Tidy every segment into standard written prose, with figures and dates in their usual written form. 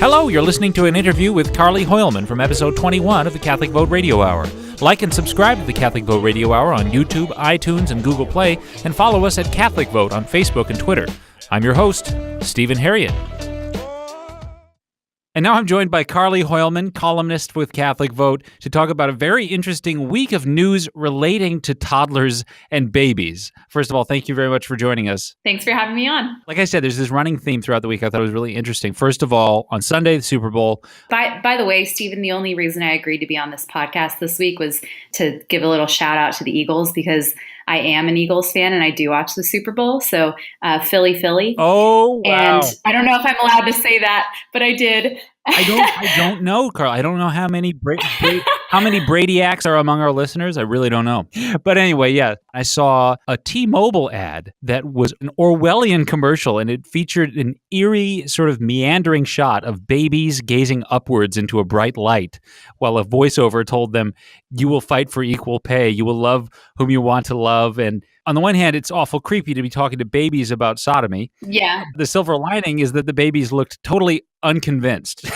Hello, you're listening to an interview with Carly Hoilman from episode 21 of the Catholic Vote Radio Hour. Like and subscribe to the Catholic Vote Radio Hour on YouTube, iTunes, and Google Play, and follow us at Catholic Vote on Facebook and Twitter. I'm your host, Stephen Harriet. And now I'm joined by Carly Hoilman, columnist with Catholic Vote, to talk about a very interesting week of news relating to toddlers and babies. First of all, thank you very much for joining us. Thanks for having me on. Like I said, there's this running theme throughout the week I thought was really interesting. First of all, on Sunday, the Super Bowl. By the way, Stephen, the only reason I agreed to be on this podcast this week was to give a little shout out to the Eagles, because I am an Eagles fan and I do watch the Super Bowl. So Philly. Oh, wow. And I don't know if I'm allowed to say that, but I did. I don't know, Carl. I don't know how many Bradyacks are among our listeners. I really don't know. But anyway, yeah, I saw a T-Mobile ad that was an Orwellian commercial, and it featured an eerie, sort of meandering shot of babies gazing upwards into a bright light, while a voiceover told them, "You will fight for equal pay. You will love whom you want to love." And on the one hand, it's awful creepy to be talking to babies about sodomy. Yeah. The silver lining is that the babies looked totally unconvinced.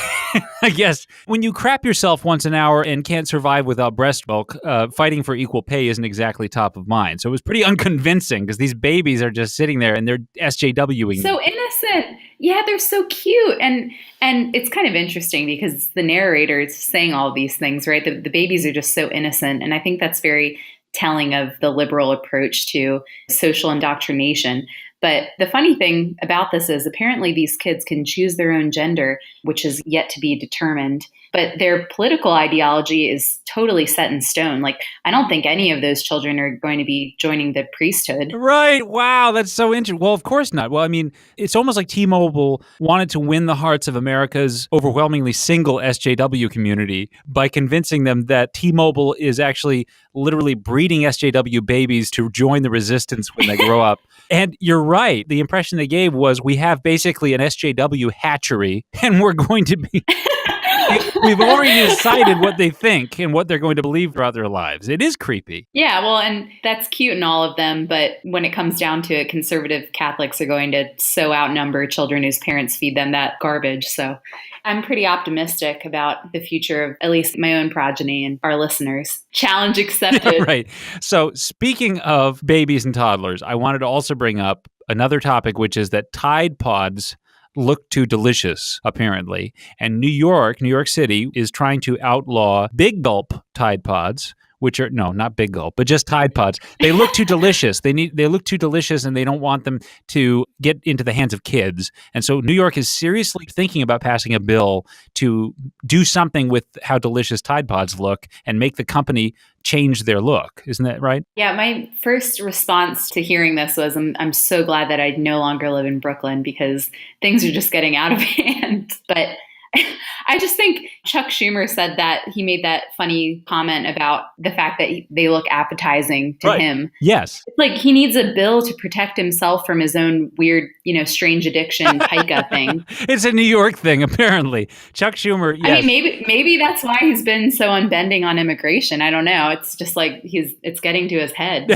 I guess when you crap yourself once an hour and can't survive without breast milk, fighting for equal pay isn't exactly top of mind. So it was pretty unconvincing because these babies are just sitting there and they're SJWing. So innocent. Yeah, they're so cute. And it's kind of interesting because the narrator is saying all of these things, right? The babies are just so innocent. And I think that's very telling of the liberal approach to social indoctrination. But the funny thing about this is apparently these kids can choose their own gender, which is yet to be determined. But their political ideology is totally set in stone. Like, I don't think any of those children are going to be joining the priesthood. Right. Wow. That's so interesting. Well, of course not. Well, I mean, it's almost like T-Mobile wanted to win the hearts of America's overwhelmingly single SJW community by convincing them that T-Mobile is actually literally breeding SJW babies to join the resistance when they grow up. And you're right. The impression they gave was we have basically an SJW hatchery, and we're going to be... We've already decided what they think and what they're going to believe throughout their lives. It is creepy. Yeah, well, and that's cute in all of them. But when it comes down to it, conservative Catholics are going to so outnumber children whose parents feed them that garbage. So I'm pretty optimistic about the future of at least my own progeny and our listeners. Challenge accepted. Right. So speaking of babies and toddlers, I wanted to also bring up another topic, which is that Tide Pods look too delicious, apparently. And New York City is trying to outlaw Big Gulp Tide Pods, which are, no, not Big Gulp, but just Tide Pods. They look too delicious. They look too delicious, and they don't want them to get into the hands of kids. And so New York is seriously thinking about passing a bill to do something with how delicious Tide Pods look and make the company change their look. Isn't that right? Yeah, my first response to hearing this was, I'm so glad that I no longer live in Brooklyn because things are just getting out of hand. But I just think Chuck Schumer said that he made that funny comment about the fact that they look appetizing to him. Yes. It's like he needs a bill to protect himself from his own weird, strange addiction, pica thing. It's a New York thing, apparently. Chuck Schumer, yes. I mean, maybe that's why he's been so unbending on immigration. I don't know. It's just like it's getting to his head.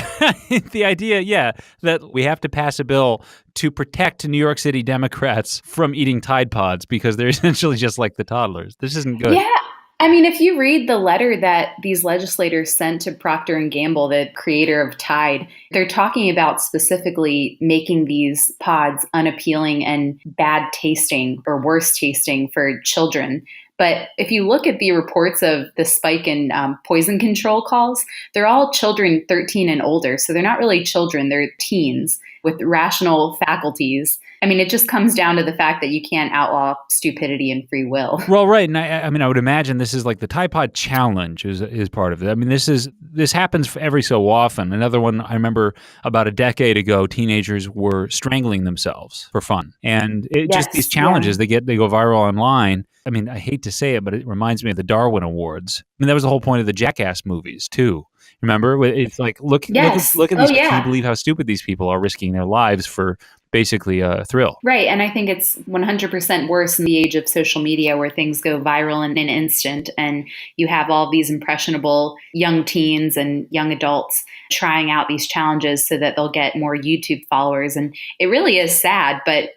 The idea, yeah, that we have to pass a bill to protect New York City Democrats from eating Tide Pods because they're essentially just like the toddlers. This isn't good. Yeah. I mean, if you read the letter that these legislators sent to Procter & Gamble, the creator of Tide, they're talking about specifically making these pods unappealing and bad tasting or worse tasting for children. But if you look at the reports of the spike in poison control calls, they're all children 13 and older. So they're not really children, they're teens with rational faculties. I mean, it just comes down to the fact that you can't outlaw stupidity and free will. Well, right. And I mean, I would imagine this is like the Tide Pod Challenge is part of it. I mean, this happens every so often. Another one I remember about a decade ago, teenagers were strangling themselves for fun. And just these challenges, they go viral online. I mean, I hate to say it, but it reminds me of the Darwin Awards. I mean, that was the whole point of the Jackass movies, too. Remember? It's like, look at these. Oh, yeah. Can you believe how stupid these people are risking their lives for basically a thrill. Right. And I think it's 100% worse in the age of social media where things go viral in an instant and you have all these impressionable young teens and young adults trying out these challenges so that they'll get more YouTube followers. And it really is sad, but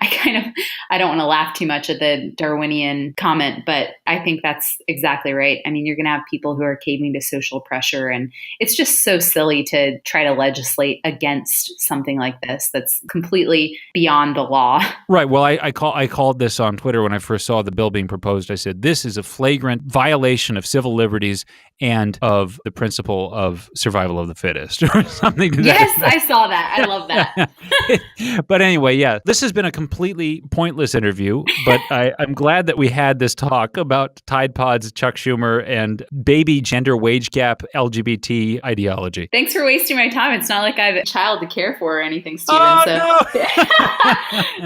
I don't want to laugh too much at the Darwinian comment, but I think that's exactly right. I mean, you're going to have people who are caving to social pressure, and it's just so silly to try to legislate against something like this that's completely beyond the law. Right. Well, I called this on Twitter when I first saw the bill being proposed. I said, this is a flagrant violation of civil liberties and of the principle of survival of the fittest or something to that Yes, effect. I saw that. I love that. But anyway, yeah, this has been a completely pointless interview, but I'm glad that we had this talk about Tide Pods, Chuck Schumer, and baby gender wage gap LGBT ideology. Thanks for wasting my time. It's not like I have a child to care for or anything, Stephen.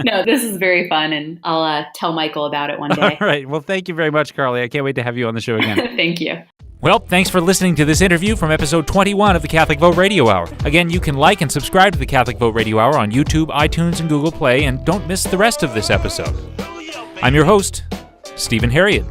No, this is very fun, and I'll tell Michael about it one day. All right. Well, thank you very much, Carly. I can't wait to have you on the show again. Thank you. Well, thanks for listening to this interview from episode 21 of the Catholic Vote Radio Hour. Again, you can like and subscribe to the Catholic Vote Radio Hour on YouTube, iTunes, and Google Play, and don't miss the rest of this episode. I'm your host, Stephen Harriet.